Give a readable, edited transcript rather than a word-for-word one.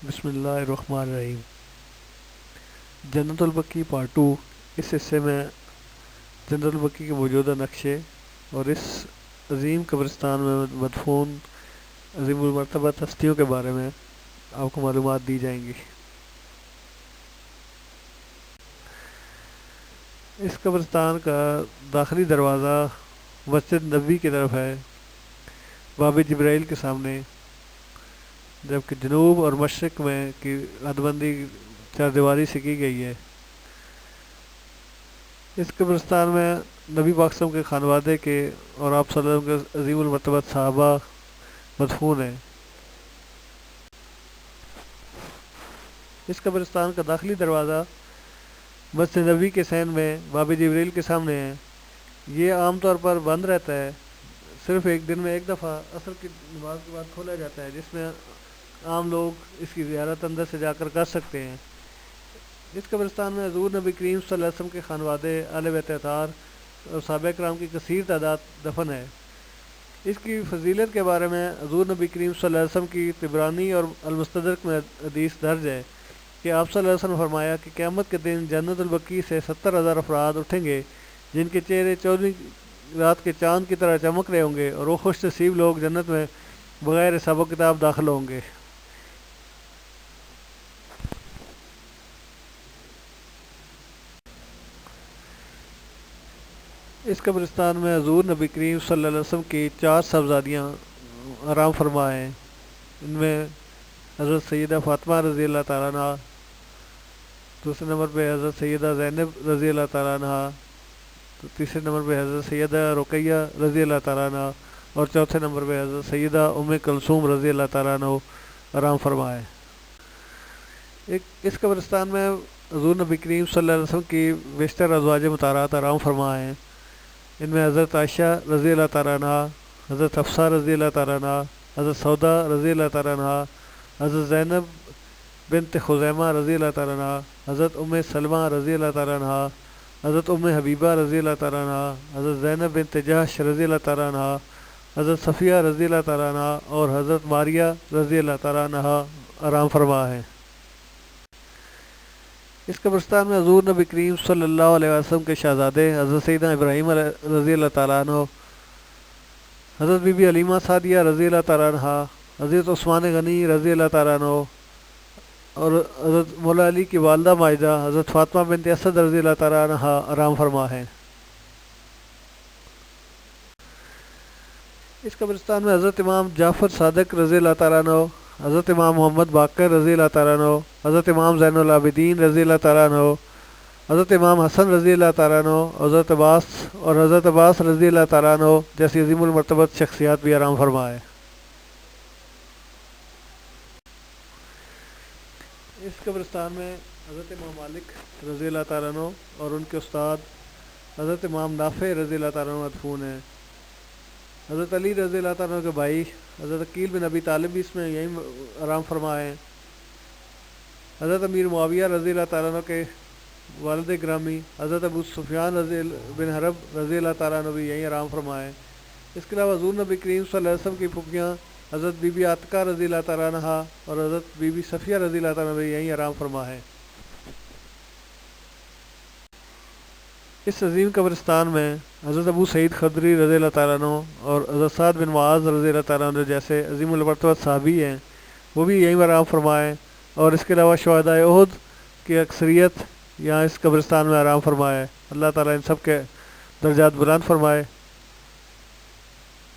بسم اللہ الرحمن الرحیم۔ جنت البقیع پارٹ 2۔ اس حصے میں جنت البقیع کے موجودہ نقشے اور اس عظیم قبرستان میں مدفون عظیم المرتبہ ہستیوں کے بارے میں آپ کو معلومات دی جائیں گی۔ اس قبرستان کا داخلی دروازہ مسجد نبوی کی طرف ہے، باب جبرائیل کے سامنے، جبکہ جنوب اور مشرق میں کی حد بندی چار دیواری سے کی گئی ہے۔ اس قبرستان میں نبی پاک صلی اللہ علیہ وسلم کے خانوادے کے اور آپ صلی اللہ علیہ وسلم کے عظیم المرتبہ صحابہ مدفون ہیں۔ اس قبرستان کا داخلی دروازہ مسجد نبوی کے سین میں باب جبریل کے سامنے ہے۔ یہ عام طور پر بند رہتا ہے، صرف ایک دن میں ایک دفعہ عصر کی نماز کے بعد کھولا جاتا ہے، جس میں عام لوگ اس کی زیارت اندر سے جا کر سکتے ہیں۔ اس قبرستان میں حضور نبی کریم صلی اللہ علیہ وسلم کے خانوادے، اہل بیت اطہار اور صحابہ کرام کی کثیر تعداد دفن ہے۔ اس کی فضیلت کے بارے میں حضور نبی کریم صلی اللہ علیہ وسلم کی طبرانی اور المستدرک میں حدیث درج ہے کہ آپ صلی اللہ علیہ وسلم نے فرمایا کہ قیامت کے دن جنت البقیع سے 70,000 افراد اٹھیں گے، جن کے چہرے 14 رات کے چاند کی طرح چمک رہے ہوں گے، اور وہ خوش نصیب لوگ جنت میں بغیر حساب و کتاب داخل ہوں گے۔ اس قبرستان میں حضور نبی کریم صلی اللہ علیہ وسلم کی 4 صاحبزادیاں آرام فرما ہیں۔ ان میں حضرت سیدہ فاطمہ رضی اللہ تعالیٰ عنہ، دوسرے نمبر پہ حضرت سیدہ زینب رضی اللہ تعالیٰ عنہ، تیسرے نمبر پہ حضرت سیدہ رقیہ رضی اللہ تعالیٰ عنہ، اور چوتھے نمبر پہ حضرت سیدہ ام کلثوم رضی اللہ تعالیٰ عنہ آرام فرما ہے۔ اس قبرستان میں حضور نبی کریم صلی اللہ علیہ وسلم کی بیشتر ازواج مطہرات آرام فرما ہیں۔ ان میں حضرت عائشہ رضی اللہ تعالیٰ عنہ، حضرت حفصہ رضی اللہ تعالیٰ عنہ، حضرت سودا رضی اللہ تعالیٰ عنہ، حضرت زینب بنت خزیمہ رضی اللہ تعالیٰ عنہ، حضرت ام سلمہ رضی اللہ تعالیٰ عنہ، حضرت ام حبیبہ رضی اللہ تعالیٰ عنہ، حضرت زینب بنت جحش رضی اللہ تعالیٰ عنہ، حضرت صفیہ رضی اللہ تعالیٰ عنہ اور حضرت ماریہ رضی اللہ تعالیٰ عنہ آرام فرما ہے۔ اس قبرستان میں حضور نبی کریم صلی اللہ علیہ وسلم کے شہزادے حضرت سیدنا ابراہیم رضی اللہ تعالیٰ عنہ، حضرت بی بی حلیمہ سعدیہ رضی اللہ تعالیٰ عنہ، حضرت عثمان غنی رضی اللہ تعالیٰ عنہ اور حضرت مولا علی کی والدہ ماجدہ حضرت فاطمہ بنت اسد رضی اللہ تعالیٰ عنہ آرام فرما ہے۔ اس قبرستان میں حضرت امام جعفر صادق رضی اللہ تعالیٰ عنہ، حضرت امام محمد باقر رضی اللہ تعالیٰ عنہ، حضرت امام زین العابدین رضی اللہ تعالیٰ عنہ، حضرت امام حسن رضی اللہ تعالیٰ عنہ، حضرت عباس رضی اللہ تعالیٰ عنہ جیسی عظیم المرتبہ شخصیات بھی آرام فرما ہے۔ اس قبرستان میں حضرت امام مالک رضی اللہ تعالیٰ عنہ اور ان کے استاد حضرت امام نافع رضی اللہ تعالیٰ عنہ مدفون ہیں۔ حضرت علی رضی اللہ تعالیٰ عنہ کے بھائی حضرت عقیل بن ابی طالب بھی اس میں یہیں آرام فرما ہیں۔ حضرت امیر معاویہ رضی اللہ تعالیٰ عنہ کے والد گرامی حضرت ابو سفیان بن حرب رضی اللہ تعالیٰ عنہ بھی یہیں آرام فرما ہیں۔ اس کے علاوہ حضور نبی کریم صلی اللہ علیہ وسلم کی پھوپھیاں حضرت بی بی عاتقہ رضی اللہ تعالیٰ عنہ اور حضرت بی بی صفیہ رضی اللہ تعالیٰ عنہ بھی یہیں آرام فرما ہے۔ اس عظیم قبرستان میں حضرت ابو سعید خدری رضی اللہ تعالیٰ عنہ اور حضرت سعد بن معاذ رضی اللہ تعالیٰ عنہ جیسے عظیم المرتبہ صحابی ہیں، وہ بھی یہیں آرام فرمائیں، اور اس کے علاوہ شہدائے احد کی اکثریت یہاں اس قبرستان میں آرام فرمائے۔ اللہ تعالیٰ ان سب کے درجات بلند فرمائے۔